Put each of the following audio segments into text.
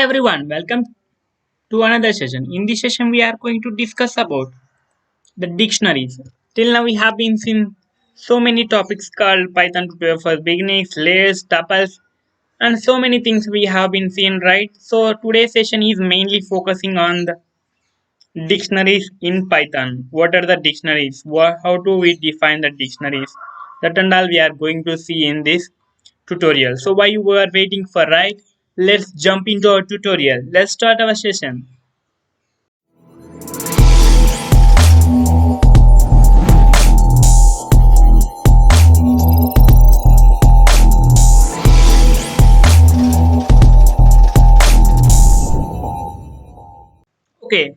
Everyone, welcome to another session. In this session, we are going to discuss about the dictionaries. Till now, we have been seeing so many topics called Python tutorial for beginners, layers, tuples, and so many things we have been seeing, right? So today's session is mainly focusing on the dictionaries in Python. What are the dictionaries? How do we define the dictionaries? That and all we are going to see in this tutorial. So while you were waiting for right, let's jump into our tutorial. Let's start our session. Okay,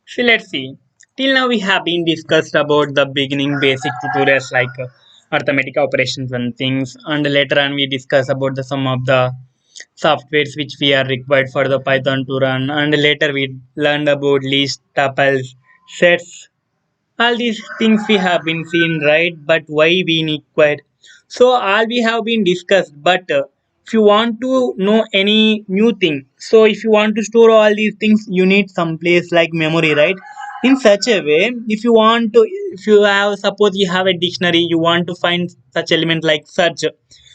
so let's see. Till now we have been discussed about the beginning basic tutorials like arithmetic operations and things, and later on we discuss about the some of the softwares which we are required for the Python to run, and later we learned about list, tuples, sets, all these things we have been seen, right? But why we need quite so all we have been discussed, but if you want to know any new thing, so if you want to store all these things, you need some place like memory, right? In such a way, if you want to, if you have, suppose you have a dictionary, you want to find such element like search,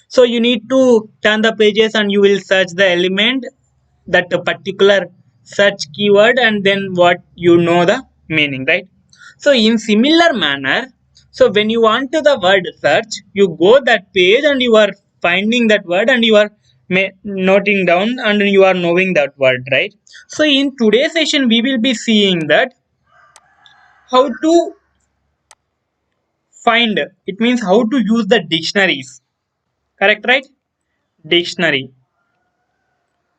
so you need to turn the pages and you will search the element, that a particular search keyword, and then what you know the meaning, right? So in similar manner, so when you want to the word search, you go that page and you are finding that word and you are noting down and you are knowing that word, right? So in today's session we will be seeing that how to find, it means how to use the dictionaries, correct, right? Dictionary.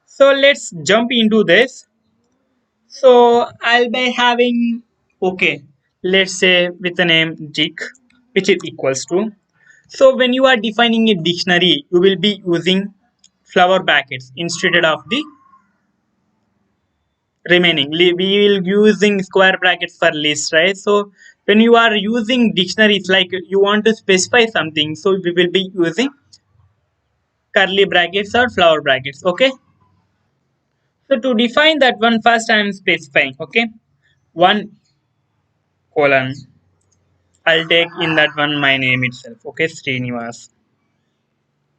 So let's jump into this. So I'll be having, okay, let's say with the name dic, which is equals to. So when you are defining a dictionary, you will be using flower brackets instead of the remaining. We will using square brackets for list, right? So when you are using dictionaries, like you want to specify something, so we will be using curly brackets or flower brackets. Okay. So to define that one, first I am specifying. Okay, one colon. I'll take in that one my name itself. Okay, Srinivas.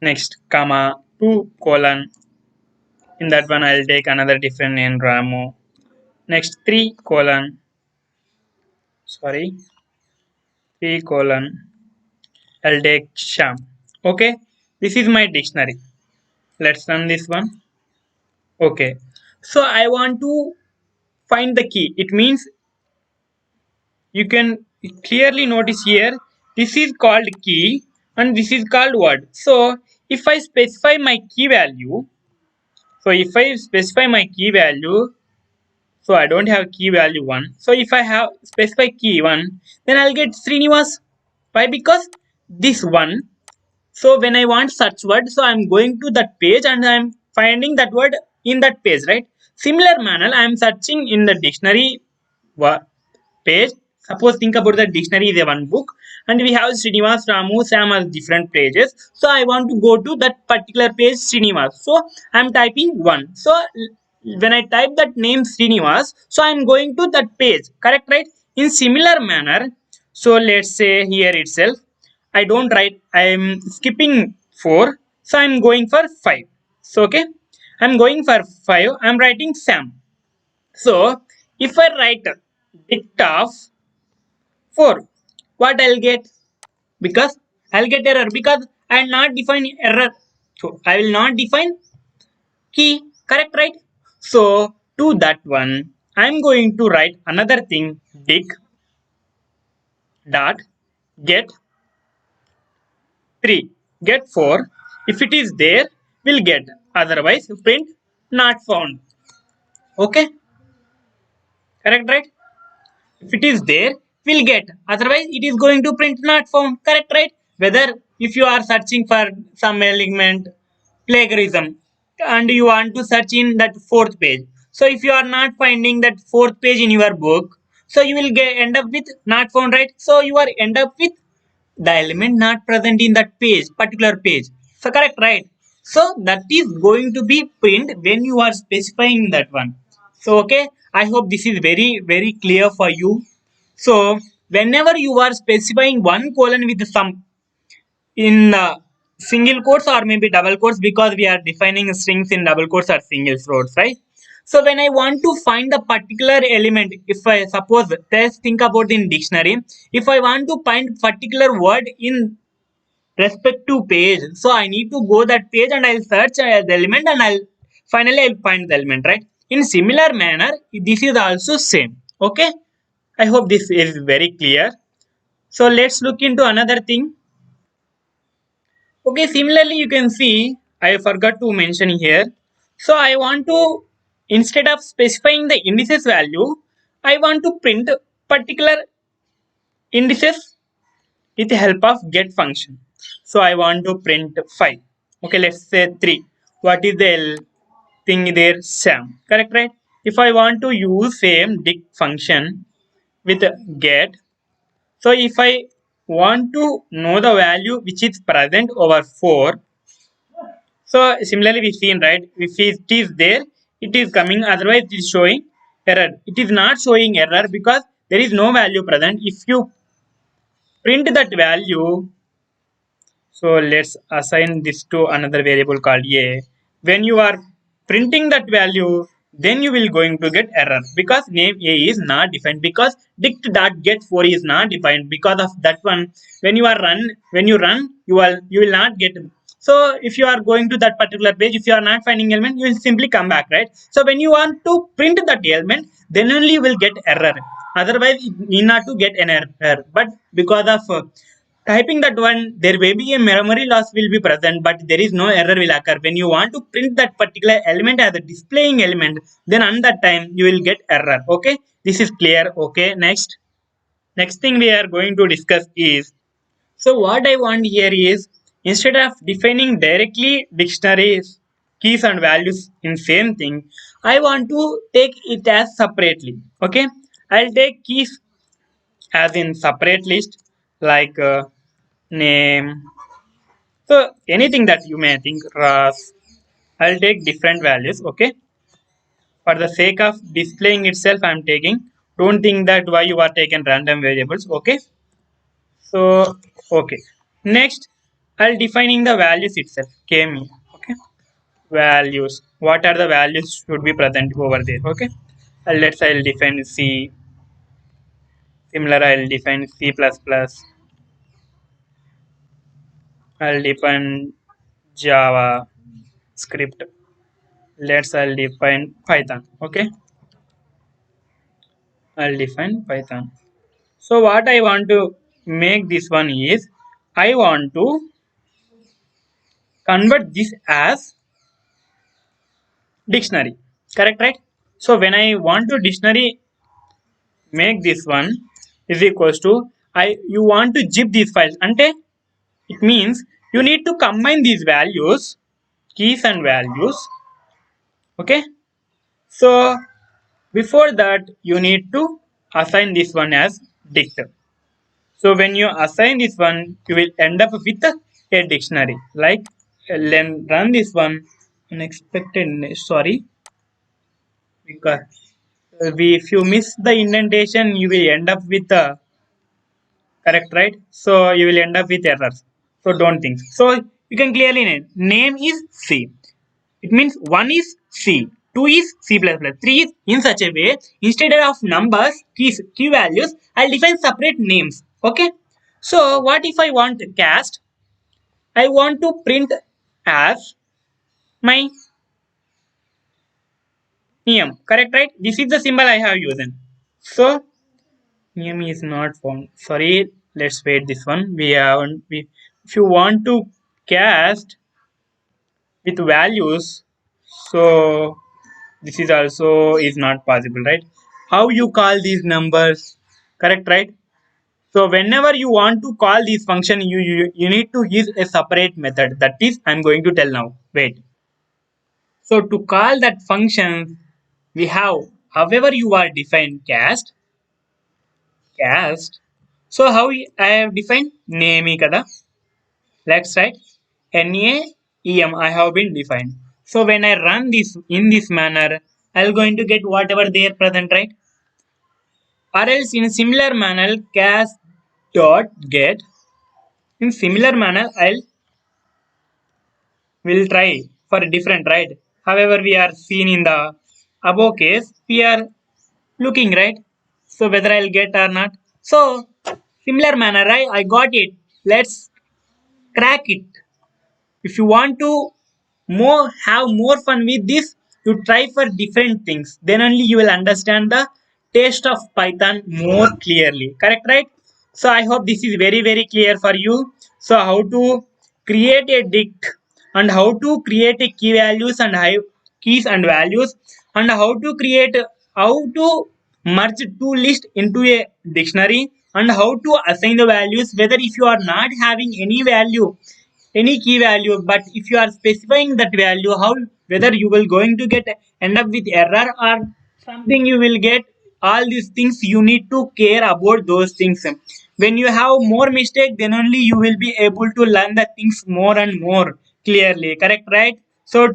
Next, comma, 2 colon. In that one, I'll take another different name, Ramo. Next, 3 colon. Sorry, 3 colon. I'll take Sham. Okay, this is my dictionary. Let's run this one. Okay, so I want to find the key. It means you can clearly notice here, this is called key and this is called word. So if I specify my key value, so if I specify my key value, so I don't have key value 1. So if I have specify key 1, then I'll get Srinivas. Why? Because this one. So when I want search word, so I'm going to that page and I'm finding that word in that page, right? Similar manner, I'm searching in the dictionary page. Suppose think about the dictionary is a one book and we have Srinivas, Ramu, Sam as different pages. So I want to go to that particular page Srinivas. So I'm typing 1. So when I type that name Srinivas, so I'm going to that page. Correct, right? In similar manner, so let's say here itself, I don't write, I'm skipping 4. So I'm going for 5. So okay, I'm going for 5. I'm writing Sam. So if I write dict of 4, what I'll get? Because I'll get error because I'll not define error. So I will not define key. Correct, right? So to that one, I'm going to write another thing, dict dot get 3, get 4. If it is there, we'll get. Otherwise, print not found. Okay, correct, right? If it is there, we'll get. Otherwise, it is going to print not found. Correct, right? Whether if you are searching for some element, plagiarism, and you want to search in that fourth page. So if you are not finding that fourth page in your book, so you will get end up with not found, right? So you are end up with the element not present in that page, particular page. So correct, right? So that is going to be print when you are specifying that one. So okay, I hope this is very clear for you. So whenever you are specifying one colon with some in single quotes or maybe double quotes, because we are defining strings in double quotes or single quotes, right? So when I want to find the particular element, if I suppose, let's think about in dictionary, if I want to find particular word in respect to page, so I need to go that page and I'll search the element and I'll find the element, right? In similar manner, this is also same. Okay, I hope this is very clear. So let's look into another thing. Okay, similarly, you can see I forgot to mention here. So I want to, instead of specifying the indices value, I want to print particular indices with the help of get function. So I want to print 5. Okay, let's say 3. What is the thing there? Sam. Correct, right? If I want to use same dict function with get, so if I want to know the value which is present over 4, so similarly we seen, right? If it is there, it is coming. Otherwise, it is showing error. It is not showing error because there is no value present. If you print that value, so let's assign this to another variable called a. When you are printing that value, then you will going to get error because name a is not defined, because dict.get4 is not defined. Because of that one, when you run, you will not get. So if you are going to that particular page, if you are not finding element, you will simply come back, right? So when you want to print that element, then only you will get error. Otherwise, you need not to get an error. But because of typing that one, there may be a memory loss will be present, but there is no error will occur. When you want to print that particular element as a displaying element, then on that time you will get error. Okay, this is clear. Okay, next thing we are going to discuss is, so what I want here is, instead of defining directly dictionaries keys and values in same thing, I want to take it as separately. Okay, I'll take keys as in separate list, like name. So anything that you may think, Ras, I'll take different values. Okay, for the sake of displaying itself, I'm taking. Don't think that why you are taking random variables. Okay, so okay. Next, I'll defining the values itself. Came here. Okay, values. What are the values should be present over there? Okay, I'll define C. Similar, I'll define C plus plus. I'll define Java script. I'll define Python. Okay, I'll define Python. So what I want to make this one is, I want to convert this as dictionary. Correct, right? So when I want to dictionary make this one is equals to, I you want to zip these files. Ante it means you need to combine these values, keys and values. Okay. So before that you need to assign this one as dict. So when you assign this one, you will end up with a dictionary. Like then run this one unexpected. Sorry, because if you miss the indentation, you will end up with correct, right? So you will end up with errors. So don't think. So you can clearly name is C. It means one is C, two is C plus plus, three is in such a way. Instead of numbers, key values, I'll define separate names. Okay. So what if I want cast? I want to print as my name. Correct, right? This is the symbol I have used. So name is not found. Sorry, let's wait this one. If you want to cast with values, so this is also is not possible, right? How you call these numbers? Correct, right? So whenever you want to call this function, you need to use a separate method. That is, I'm going to tell now. Wait. So to call that function, we have, however you are defined cast. So how I have defined name kada. Let's write name em I have been defined. So when I run this in this manner, I'll going to get whatever they are present, right? Or else in similar manner, cas dot get. In similar manner, I'll will try for a different, right? However, we are seen in the above case, we are looking, right? So whether I'll get or not. So similar manner, right? I got it. Let's crack it. If you want to more have more fun with this, you try for different things. Then only you will understand the taste of Python more clearly. Correct, right? So I hope this is very clear for you. So how to create a dict and how to create a key values and keys and values and how to merge two lists into a dictionary and how to assign the values whether if you are not having any key value, but if you are specifying that value, how whether you will going to get end up with error or something you will get, all these things you need to care about those things. When you have more mistake, then only you will be able to learn the things more and more clearly. Correct, right? So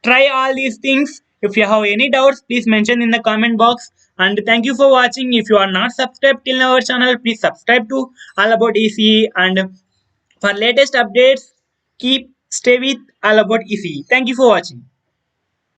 try all these things. If you have any doubts, please mention in the comment box. And thank you for watching. If you are not subscribed till our channel, please subscribe to All About ECE. And for latest updates, keep stay with All About ECE. Thank you for watching.